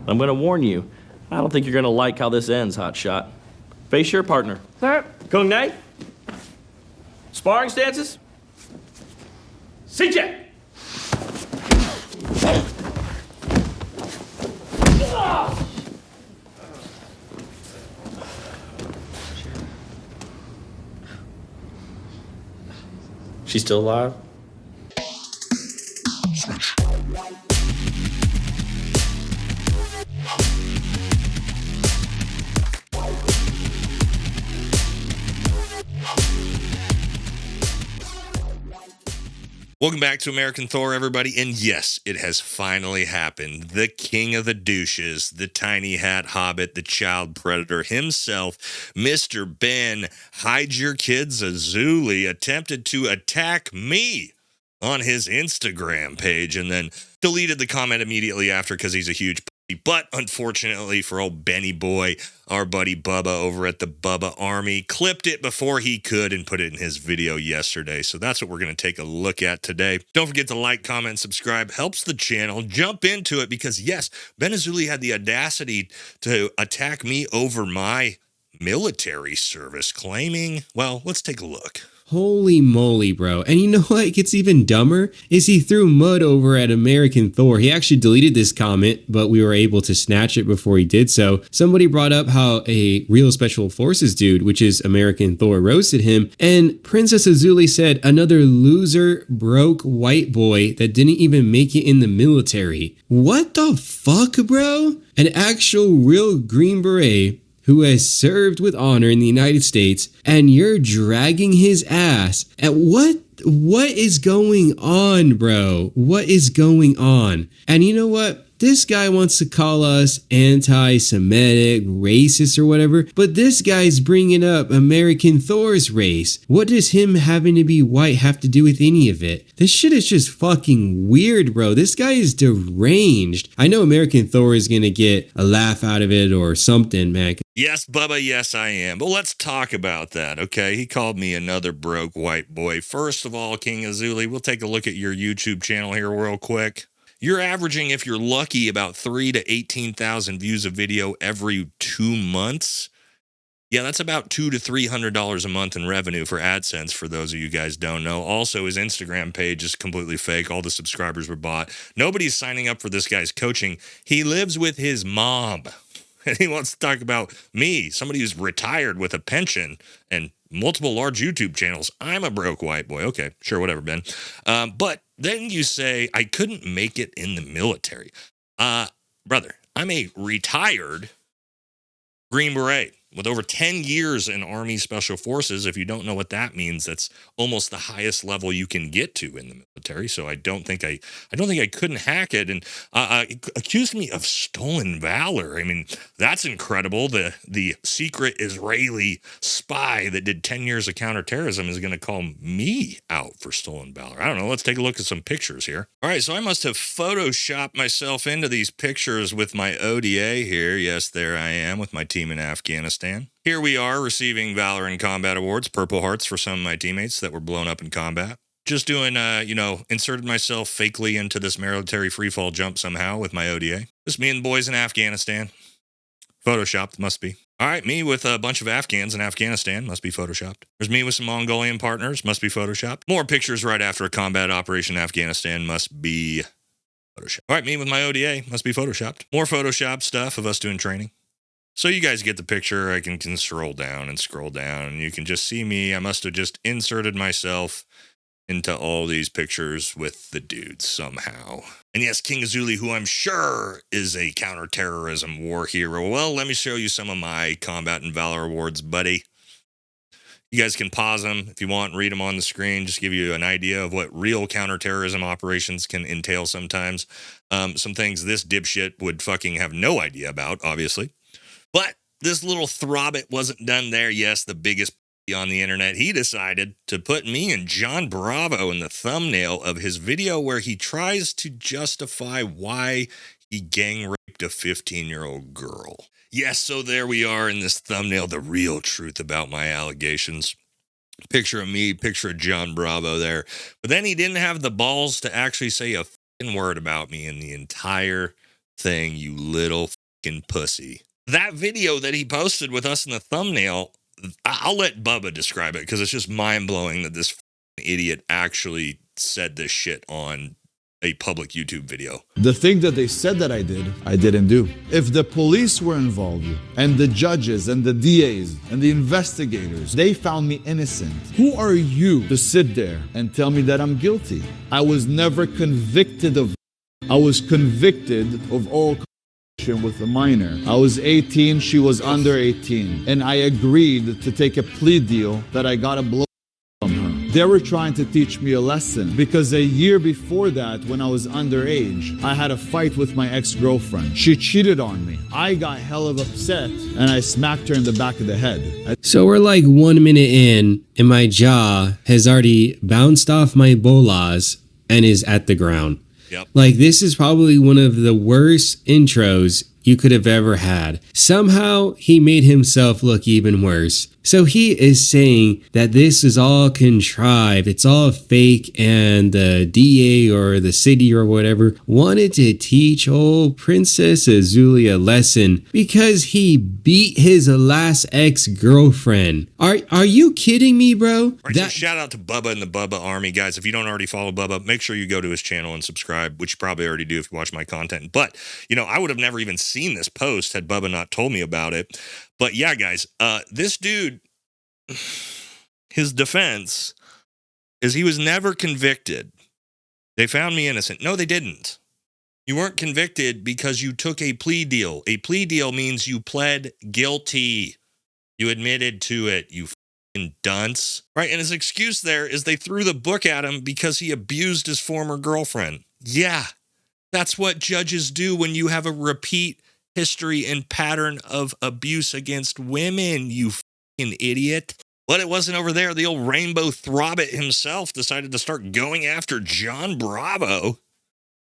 I'm going to warn you. I don't think you're going to like how this ends, hotshot. Face your partner. Sir. Kung Nai? Sparring stances? CJ! She's still alive? Welcome back to American Thor, everybody. And yes, it has finally happened. The king of the douches, the tiny hat hobbit, the child predator himself, Mr. Ben, hide your kids, Azoulay, attempted to attack me on his Instagram page and then deleted the comment immediately after because he's a huge pussy. But unfortunately for old Benny boy, our buddy Bubba over at the Bubba Army clipped it before he could and put it in his video yesterday. So that's what we're going to take a look at today. Don't forget to like, comment, and subscribe. Helps the channel. Jump into it because, yes, Ben Azoulay had the audacity to attack me over my military service, claiming, well, let's take a look. Holy moly, bro. And you know what gets even dumber? Is he threw mud over at American Thor. He actually deleted this comment, but we were able to snatch it before he did so. Somebody brought up how a real special forces dude, which is American Thor, roasted him. And Princess Azoulay said, another loser, broke white boy that didn't even make it in the military. What the fuck, bro? An actual real Green Beret who has served with honor in the United States, and you're dragging his ass. And what is going on, bro? What is going on? And you know what? This guy wants to call us anti-Semitic, racist, or whatever, but this guy's bringing up American Thor's race. What does him having to be white have to do with any of it? This shit is just fucking weird, bro. This guy is deranged. I know American Thor is gonna get a laugh out of it or something, man. Yes, Bubba, yes, I am. But let's talk about that, okay? He called me another broke white boy. First of all, King Azoulay, we'll take a look at your YouTube channel here real quick. You're averaging, if you're lucky, about 3,000 to 18,000 views a video every 2 months. Yeah, that's about $200 to $300 a month in revenue for AdSense, for those of you guys don't know. Also, his Instagram page is completely fake. All the subscribers were bought. Nobody's signing up for this guy's coaching. He lives with his mom. And he wants to talk about me, somebody who's retired with a pension and multiple large YouTube channels. I'm a broke white boy. Okay, sure, whatever, Ben. But then you say, I couldn't make it in the military. Brother, I'm a retired Green Beret with over 10 years in Army Special Forces. If you don't know what that means, that's almost the highest level you can get to in the military. So I don't think I couldn't hack it. And accused me of stolen valor. I mean, that's incredible. The secret Israeli spy that did 10 years of counterterrorism is going to call me out for stolen valor. I don't know. Let's take a look at some pictures here. All right, so I must have photoshopped myself into these pictures with my ODA here. Yes, there I am with my team in Afghanistan. Here we are receiving Valor in Combat Awards, Purple Hearts for some of my teammates that were blown up in combat. Just doing, inserted myself fakely into this military freefall jump somehow with my ODA. Just me and the boys in Afghanistan. Photoshopped, must be. All right, me with a bunch of Afghans in Afghanistan, must be Photoshopped. There's me with some Mongolian partners, must be Photoshopped. More pictures right after a combat operation in Afghanistan, must be Photoshopped. All right, me with my ODA, must be Photoshopped. More Photoshop stuff of us doing training. So you guys get the picture. I can scroll down, and you can just see me. I must have just inserted myself into all these pictures with the dudes somehow. And yes, King Azoulay, who I'm sure is a counterterrorism war hero. Well, let me show you some of my Combat and Valor Awards, buddy. You guys can pause them if you want and read them on the screen. Just give you an idea of what real counterterrorism operations can entail sometimes. Some things this dipshit would fucking have no idea about, obviously. But this little throbbit wasn't done there. Yes, the biggest on the internet. He decided to put me and John Bravo in the thumbnail of his video where he tries to justify why he gang raped a 15-year-old girl. Yes, so there we are in this thumbnail, the real truth about my allegations. Picture of me, picture of John Bravo there. But then he didn't have the balls to actually say a fucking word about me in the entire thing, you little fucking pussy. That video that he posted with us in the thumbnail, I'll let Bubba describe it because it's just mind-blowing that this idiot actually said this shit on a public YouTube video. The thing that they said that I didn't do. If the police were involved and the judges and the DAs and the investigators, they found me innocent. Who are you to sit there and tell me that I'm guilty? I was never convicted of. I was convicted of oral with a minor. I was 18, she was under 18, and I agreed to take a plea deal that I got a blow from her. They were trying to teach me a lesson because a year before that, when I was underage, I had a fight with my ex-girlfriend. She cheated on me. I got hell of upset and I smacked her in the back of the head. So we're like 1 minute in and my jaw has already bounced off my bolas and is at the ground. Yep. Like, this is probably one of the worst intros you could have ever had. Somehow he made himself look even worse. So he is saying that this is all contrived, it's all fake, and the DA or the city or whatever wanted to teach old Princess Azoulay a lesson because he beat his last ex-girlfriend. Are you kidding me, bro? All right, so shout out to Bubba and the Bubba Army, guys. If you don't already follow Bubba, make sure you go to his channel and subscribe, which you probably already do if you watch my content. But, you know, I would have never even seen this post had Bubba not told me about it. But yeah, guys, this dude, his defense is he was never convicted. They found me innocent. No, they didn't. You weren't convicted because you took a plea deal. A plea deal means you pled guilty. You admitted to it, you fucking dunce. Right, and his excuse there is they threw the book at him because he abused his former girlfriend. Yeah, that's what judges do when you have a repeat history and pattern of abuse against women, you fucking idiot. But it wasn't over there. The old Rainbow Throbbit himself decided to start going after John Bravo.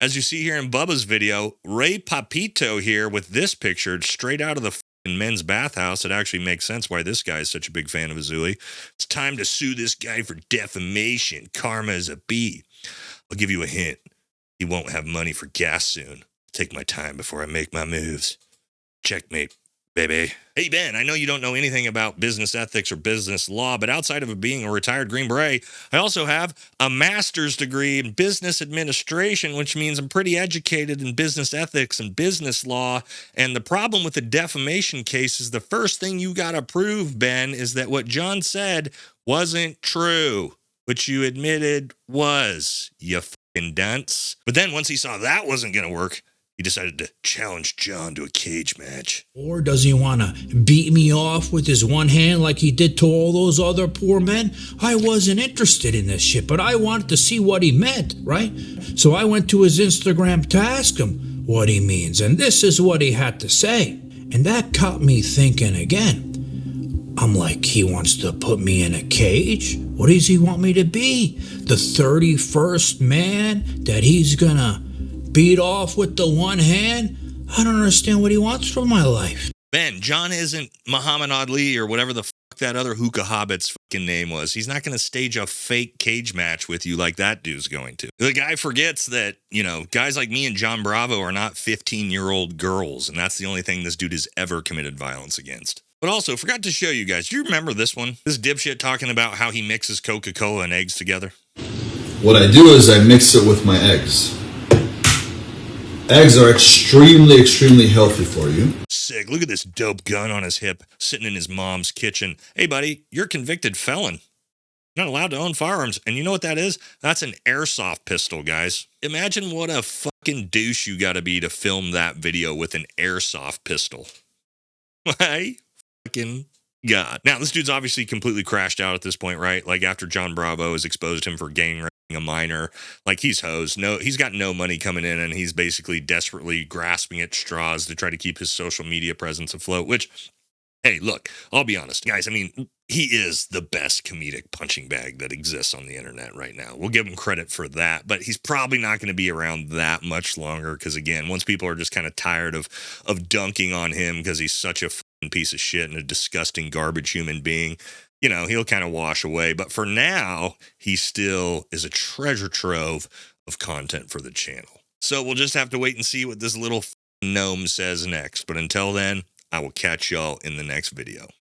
As you see here in Bubba's video, Ray Papito here with this picture straight out of the fucking men's bathhouse. It actually makes sense why this guy is such a big fan of Azoulay. It's time to sue this guy for defamation. Karma is a bee. I'll give you a hint. He won't have money for gas soon. Take my time before I make my moves. Checkmate, baby. Hey, Ben, I know you don't know anything about business ethics or business law, but outside of being a retired Green Beret, I also have a master's degree in business administration, which means I'm pretty educated in business ethics and business law. And the problem with the defamation case is the first thing you got to prove, Ben, is that what John said wasn't true, which you admitted was, you fucking dunce. But then once he saw that wasn't going to work, he decided to challenge John to a cage match. Or does he want to beat me off with his one hand like he did to all those other poor men? I wasn't interested in this shit, but I wanted to see what he meant, right? So I went to his Instagram to ask him what he means, and this is what he had to say. And that got me thinking again. I'm like, he wants to put me in a cage? What does he want me to be? The 31st man that he's gonna beat off with the one hand? I don't understand what he wants from my life. Ben, John isn't Muhammad Ali or whatever the fuck that other hookah hobbit's fucking name was. He's not going to stage a fake cage match with you like that dude's going to. The guy forgets that, you know, guys like me and John Bravo are not 15-year-old girls, and that's the only thing this dude has ever committed violence against. But also, forgot to show you guys, do you remember this one? This dipshit talking about how he mixes Coca-Cola and eggs together? What I do is I mix it with my eggs. Eggs are extremely, extremely healthy for you. Sick. Look at this dope gun on his hip, sitting in his mom's kitchen. Hey, buddy, you're a convicted felon. You're not allowed to own firearms. And you know what that is? That's an airsoft pistol, guys. Imagine what a fucking douche you gotta be to film that video with an airsoft pistol. My fucking God. Now, this dude's obviously completely crashed out at this point, right? Like, after John Bravo has exposed him for gang raping a minor, like, he's hosed. No, he's got no money coming in, and he's basically desperately grasping at straws to try to keep his social media presence afloat, which, hey, look, I'll be honest, guys, I mean, he is the best comedic punching bag that exists on the internet right now. We'll give him credit for that, but he's probably not going to be around that much longer because, again, once people are just kind of tired of dunking on him because he's such a piece of shit and a disgusting garbage human being, you know, he'll kind of wash away. But for now, he still is a treasure trove of content for the channel. So we'll just have to wait and see what this little Gnome says next. But until then, I will catch y'all in the next video.